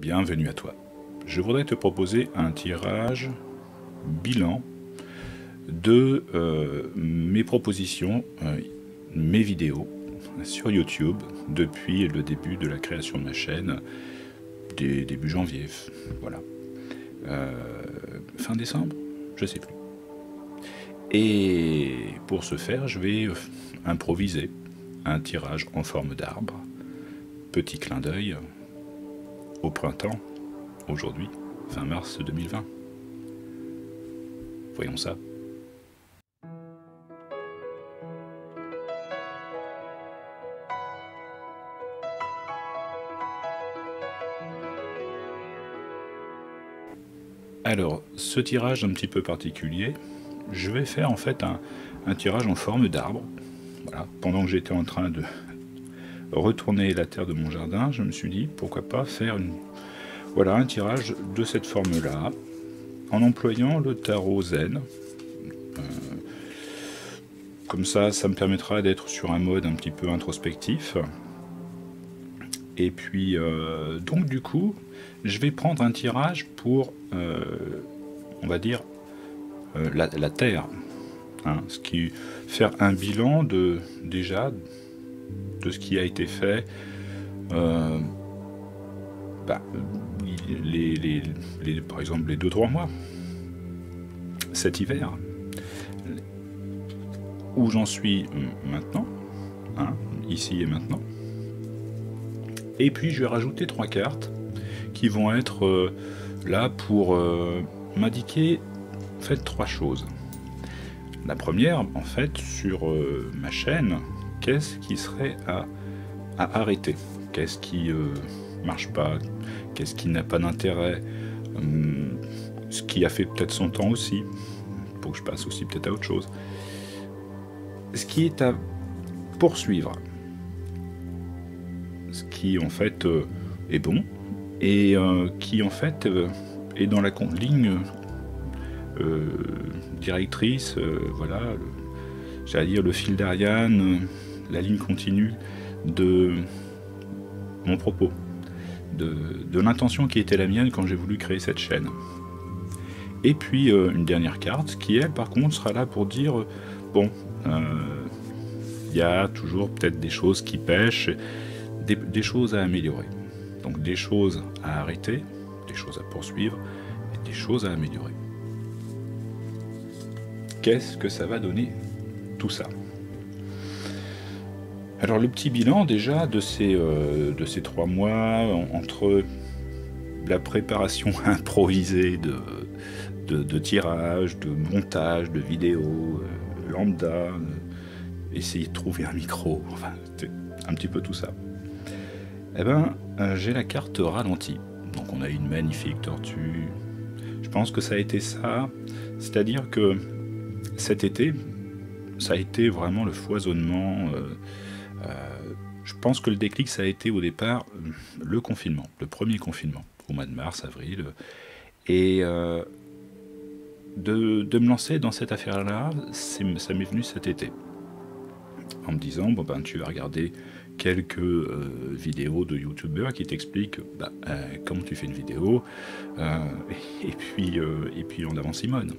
bienvenue à toi. Je voudrais te proposer un tirage bilan de mes propositions, mes vidéos sur YouTube depuis le début de la création de ma chaîne, début janvier, voilà. Fin décembre, je sais plus. Et pour ce faire, je vais improviser un tirage en forme d'arbre. Petit clin d'œil au printemps, aujourd'hui, fin mars 2020. Voyons ça. Alors, ce tirage un petit peu particulier, je vais faire en fait un tirage en forme d'arbre. Voilà. Pendant que j'étais en train de retourner la terre de mon jardin, je me suis dit pourquoi pas faire un tirage de cette forme-là, en employant le tarot Zen. Comme ça, ça me permettra d'être sur un mode un petit peu introspectif. Et puis, donc du coup, je vais prendre un tirage pour, on va dire, la Terre. Hein, faire un bilan déjà de ce qui a été fait par exemple les 2-3 mois, cet hiver, où j'en suis maintenant, hein, ici et maintenant. Et puis je vais rajouter 3 cartes qui vont être là pour m'indiquer en fait 3 choses. La première, en fait, sur ma chaîne, qu'est-ce qui serait à arrêter? Qu'est-ce qui marche pas? Qu'est-ce qui n'a pas d'intérêt? Ce qui a fait peut-être son temps aussi, pour que je passe aussi peut-être à autre chose. Ce qui est à poursuivre. Ce qui, en fait, est bon, et qui, en fait, est dans la ligne directrice, voilà, j'allais dire le fil d'Ariane, la ligne continue de mon propos, de l'intention qui était la mienne quand j'ai voulu créer cette chaîne. Et puis une dernière carte qui, elle, par contre, sera là pour dire bon, il y a toujours peut-être des choses qui pêchent, des choses à améliorer. Donc des choses à arrêter, des choses à poursuivre, et des choses à améliorer. Qu'est-ce que ça va donner tout ça? Alors le petit bilan déjà de ces 3 mois, entre la préparation improvisée de tirage, de montage, de vidéos, lambda, essayer de trouver un micro, enfin un petit peu tout ça. Eh ben, j'ai la carte ralentie. Donc on a une magnifique tortue. Je pense que ça a été ça, c'est-à-dire que cet été, ça a été vraiment le foisonnement. Je pense que le déclic, ça a été au départ le confinement, le premier confinement, au mois de mars, avril. Et de me lancer dans cette affaire-là, ça m'est venu cet été. En me disant, bon ben, tu vas regarder quelques vidéos de youtubeurs qui t'expliquent comment tu fais une vidéo, et puis en avant Simone.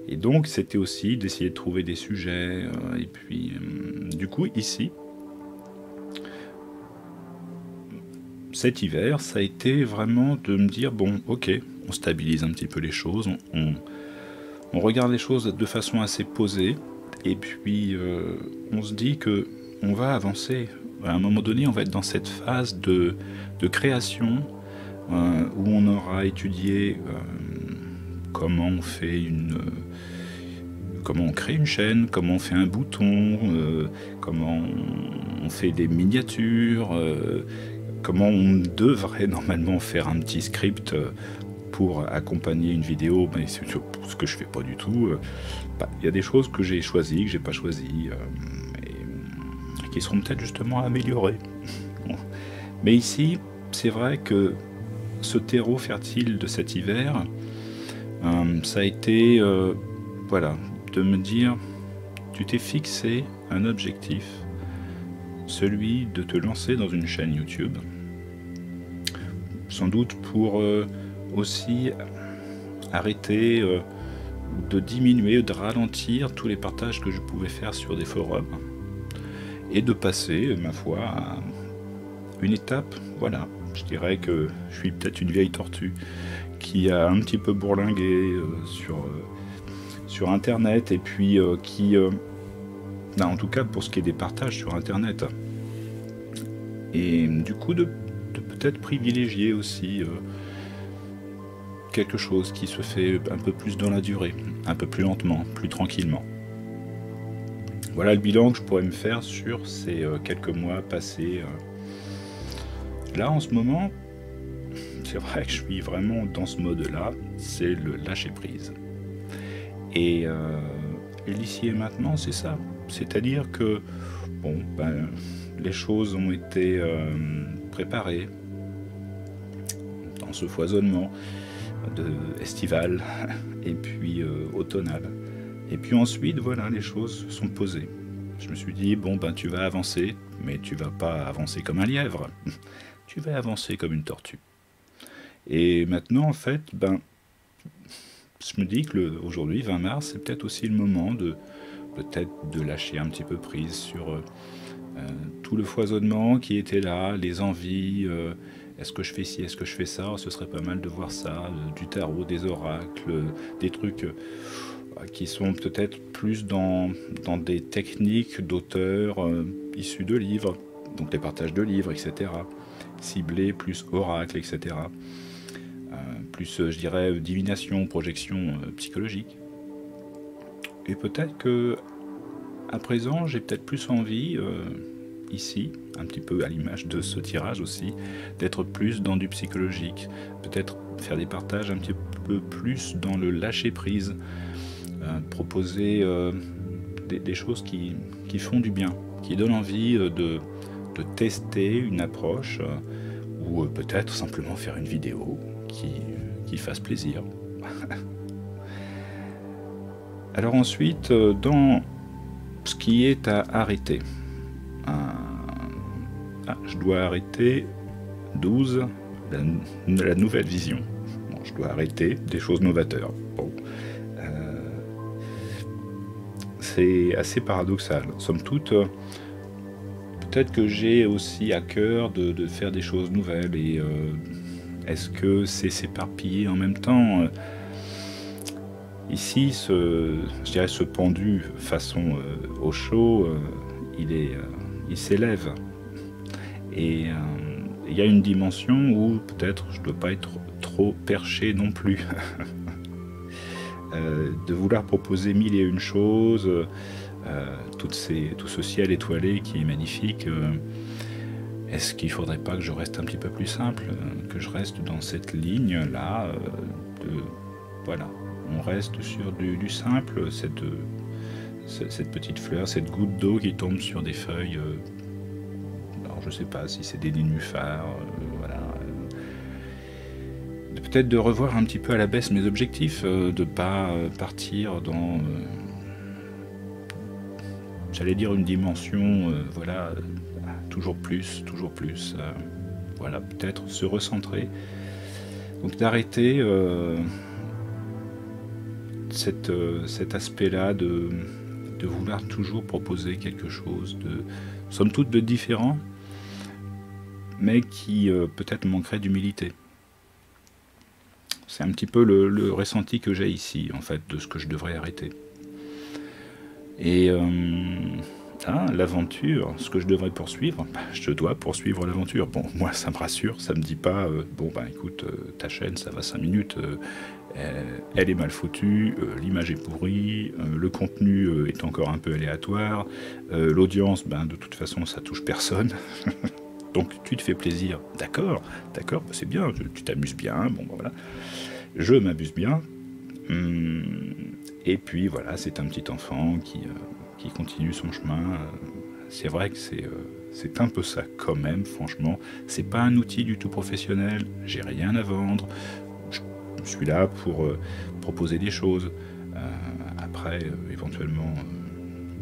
Et donc c'était aussi d'essayer de trouver des sujets, et puis du coup ici, cet hiver, ça a été vraiment de me dire, bon ok, on stabilise un petit peu les choses, on regarde les choses de façon assez posée, et puis on se dit que on va avancer. À un moment donné, on va être dans cette phase de création, où on aura étudié comment on fait comment on crée une chaîne, comment on fait un bouton, comment on fait des miniatures, comment on devrait normalement faire un petit script pour accompagner une vidéo, mais c'est ce que je fais pas du tout. Il y a des choses que j'ai choisies, que j'ai pas choisies, et qui seront peut-être justement améliorées. Mais ici, c'est vrai que ce terreau fertile de cet hiver, ça a été, voilà, de me dire, tu t'es fixé un objectif, celui de te lancer dans une chaîne YouTube. sans doute pour aussi arrêter de diminuer, de ralentir tous les partages que je pouvais faire sur des forums et de passer, ma foi, à une étape. Voilà, je dirais que je suis peut-être une vieille tortue qui a un petit peu bourlingué sur Internet et puis en tout cas pour ce qui est des partages sur Internet. Et du coup de peut-être privilégier aussi quelque chose qui se fait un peu plus dans la durée, un peu plus lentement, plus tranquillement. Voilà le bilan que je pourrais me faire sur ces quelques mois passés. Là en ce moment, c'est vrai que je suis vraiment dans ce mode-là, c'est le lâcher-prise. Et l'ici et maintenant, c'est ça. C'est-à-dire que, bon, ben, les choses ont été préparées dans ce foisonnement estival et puis automnal. Et puis ensuite, voilà, les choses sont posées. Je me suis dit, bon, ben, tu vas avancer, mais tu vas pas avancer comme un lièvre. Tu vas avancer comme une tortue. Et maintenant, en fait, ben, je me dis que aujourd'hui, 20 mars, c'est peut-être aussi le moment de lâcher un petit peu prise sur tout le foisonnement qui était là, les envies, est-ce que je fais ci, est-ce que je fais ça, ce serait pas mal de voir ça, du tarot, des oracles, des trucs qui sont peut-être plus dans des techniques d'auteurs issus de livres, donc les partages de livres, etc. Ciblés plus oracle, etc. Plus, je dirais, divination, projection psychologique. Et peut-être que à présent, j'ai peut-être plus envie, ici, un petit peu à l'image de ce tirage aussi, d'être plus dans du psychologique, peut-être faire des partages un petit peu plus dans le lâcher-prise, proposer des choses qui font du bien, qui donnent envie de tester une approche, ou peut-être simplement faire une vidéo qui fasse plaisir. Alors ensuite, dans ce qui est à arrêter, je dois arrêter 12, la nouvelle vision. Bon, je dois arrêter des choses novateurs. Bon. C'est assez paradoxal. Somme toute, peut-être que j'ai aussi à cœur de faire des choses nouvelles et est-ce que c'est s'éparpiller en même temps Ici, je dirais ce pendu façon au chaud, il s'élève. Et il y a une dimension où peut-être je ne dois pas être trop perché non plus. De vouloir proposer mille et une choses, tout ce ciel étoilé qui est magnifique. Est-ce qu'il ne faudrait pas que je reste un petit peu plus simple, que je reste dans cette ligne-là voilà, on reste sur du simple, cette petite fleur, cette goutte d'eau qui tombe sur des feuilles. Alors je ne sais pas si c'est des nénuphars, voilà. Peut-être de revoir un petit peu à la baisse mes objectifs, de ne pas partir dans, j'allais dire une dimension, voilà, toujours plus, voilà, peut-être se recentrer, donc d'arrêter cet aspect-là de vouloir toujours proposer quelque chose somme toute de différent, mais qui peut-être manquerait d'humilité. C'est un petit peu le ressenti que j'ai ici, en fait, de ce que je devrais arrêter. Et l'aventure, ce que je devrais poursuivre, je dois poursuivre l'aventure. Bon, moi, ça me rassure, ça me dit pas, bon, écoute, ta chaîne, ça va 5 minutes, elle est mal foutue, l'image est pourrie, le contenu est encore un peu aléatoire, l'audience, de toute façon, ça touche personne. Donc, tu te fais plaisir, d'accord, c'est bien, tu t'amuses bien, bon, voilà. Je m'amuse bien. Et puis, voilà, c'est un petit enfant qui continue son chemin. C'est vrai que c'est un peu ça quand même, franchement. C'est pas un outil du tout professionnel, j'ai rien à vendre. Je suis là pour proposer des choses. Après, éventuellement,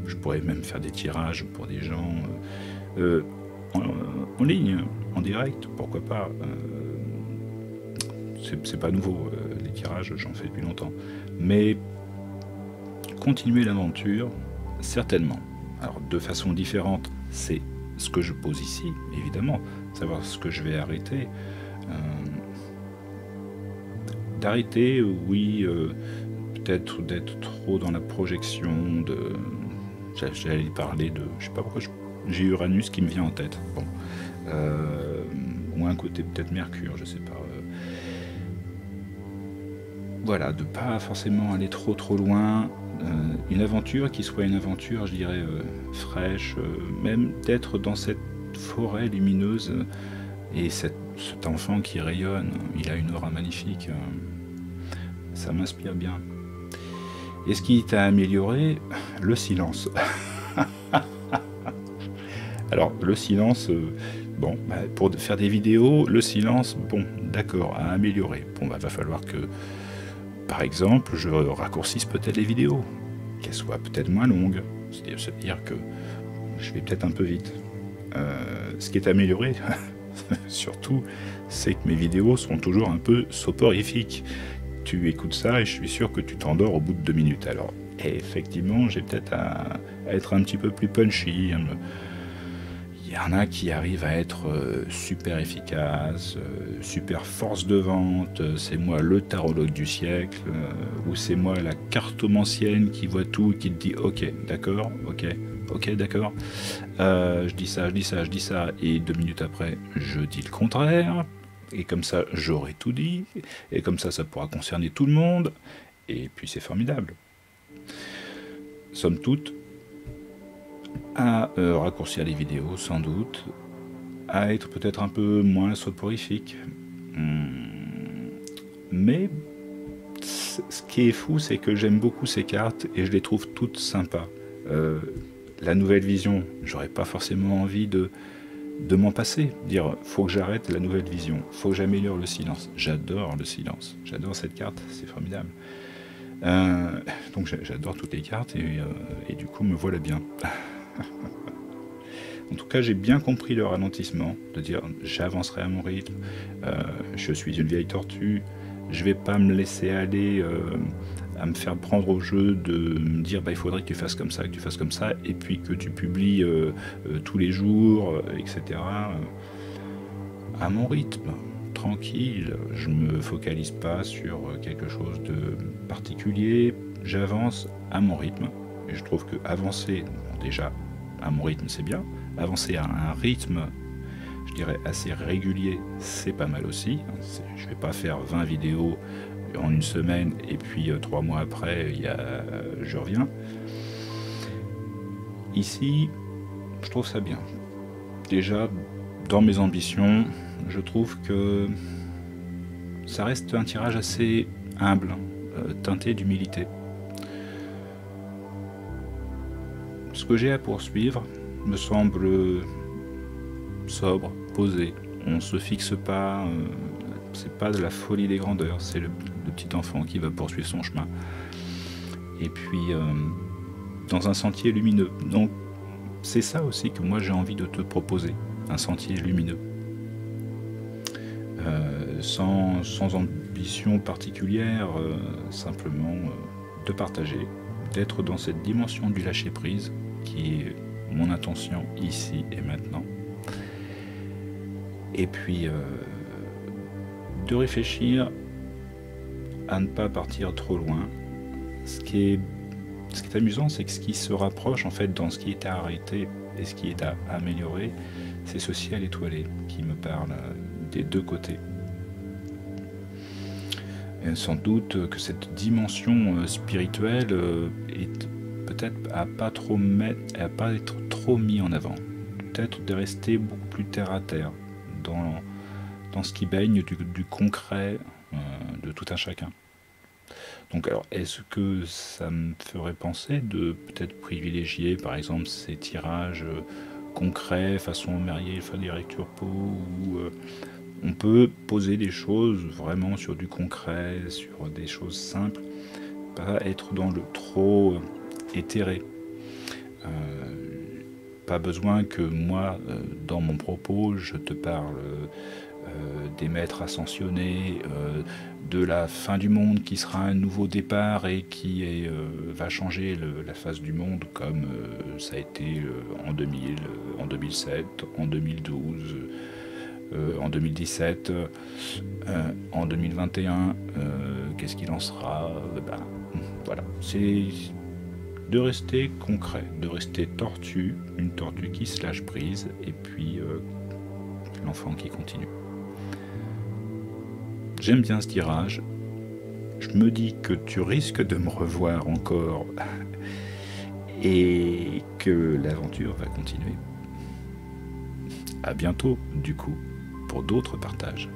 je pourrais même faire des tirages pour des gens en ligne, en direct, pourquoi pas. c'est pas nouveau, les tirages, j'en fais depuis longtemps. Mais continuer l'aventure, certainement. Alors, de façon différente, c'est ce que je pose ici, évidemment, savoir ce que je vais arrêter. D'arrêter, oui, peut-être d'être trop dans la projection de... J'allais parler de... Je sais pas pourquoi j'ai Uranus qui me vient en tête. Bon. Ou un côté peut-être Mercure, je sais pas. Voilà, de pas forcément aller trop loin. Une aventure qui soit une aventure, je dirais, fraîche, même d'être dans cette forêt lumineuse et cet enfant qui rayonne, il a une aura magnifique, ça m'inspire bien. Et ce qui t'a amélioré, le silence. Alors, le silence, bon, bah, pour faire des vidéos, le silence, bon, d'accord, à améliorer. Bon, bah, va falloir que, par exemple, je raccourcisse peut-être les vidéos, qu'elles soient peut-être moins longues. C'est-à-dire que je vais peut-être un peu vite. Ce qui est amélioré, surtout, c'est que mes vidéos sont toujours un peu soporifiques. Tu écoutes ça et je suis sûr que tu t'endors au bout de 2 minutes. Alors, effectivement, j'ai peut-être à être un petit peu plus punchy. Il y en a qui arrivent à être super efficaces, super force de vente, c'est moi le tarologue du siècle, ou c'est moi la cartomancienne qui voit tout, qui te dit ok, d'accord, ok, d'accord, je dis ça, et 2 minutes après, je dis le contraire, et comme ça, j'aurai tout dit, et comme ça pourra concerner tout le monde, et puis c'est formidable. Somme toute, à raccourcir les vidéos, sans doute, à être peut-être un peu moins soporifique. Mais ce qui est fou, c'est que j'aime beaucoup ces cartes et je les trouve toutes sympas. La nouvelle vision, j'aurais pas forcément envie de m'en passer, dire faut que j'arrête la nouvelle vision, faut que j'améliore le silence. J'adore le silence, j'adore cette carte, c'est formidable. Donc j'adore toutes les cartes et du coup me voilà bien. En tout cas, j'ai bien compris le ralentissement, de dire j'avancerai à mon rythme, je suis une vieille tortue, je vais pas me laisser aller à me faire prendre au jeu de me dire bah, il faudrait que tu fasses comme ça, et puis que tu publies tous les jours, etc. À mon rythme, tranquille, je me focalise pas sur quelque chose de particulier, j'avance à mon rythme, et je trouve que avancer, bon, déjà, à mon rythme c'est bien, avancer à un rythme je dirais assez régulier c'est pas mal aussi, je vais pas faire 20 vidéos en une semaine et puis 3 mois après je reviens. Ici je trouve ça bien, déjà dans mes ambitions je trouve que ça reste un tirage assez humble, teinté d'humilité. Ce que j'ai à poursuivre me semble sobre, posé. On ne se fixe pas, c'est pas de la folie des grandeurs, c'est le petit enfant qui va poursuivre son chemin. Et puis, dans un sentier lumineux. Donc, c'est ça aussi que moi j'ai envie de te proposer, un sentier lumineux. Sans ambition particulière, simplement de partager, d'être dans cette dimension du lâcher-prise qui est mon intention ici et maintenant. Et puis de réfléchir à ne pas partir trop loin. Ce qui est amusant, c'est que ce qui se rapproche en fait dans ce qui est à arrêter et ce qui est à améliorer, c'est ce ciel étoilé qui me parle des deux côtés. Et sans doute que cette dimension spirituelle est peut-être à pas être trop mis en avant, peut-être de rester beaucoup plus terre à terre dans ce qui baigne du concret de tout un chacun. Donc alors, est-ce que ça me ferait penser de peut-être privilégier par exemple ces tirages concrets, façon mariée, faire des lectures peau, où on peut poser des choses vraiment sur du concret, sur des choses simples, pas être dans le trop éthéré. Pas besoin que moi, dans mon propos, je te parle des maîtres ascensionnés, de la fin du monde qui sera un nouveau départ et qui va changer la face du monde comme ça a été en 2000, en 2007, en 2012, en 2017, en 2021, qu'est-ce qu'il en sera, voilà, c'est de rester concret, de rester tortue, une tortue qui se lâche prise, et puis l'enfant qui continue. J'aime bien ce tirage. Je me dis que tu risques de me revoir encore et que l'aventure va continuer. À bientôt, du coup, pour d'autres partages.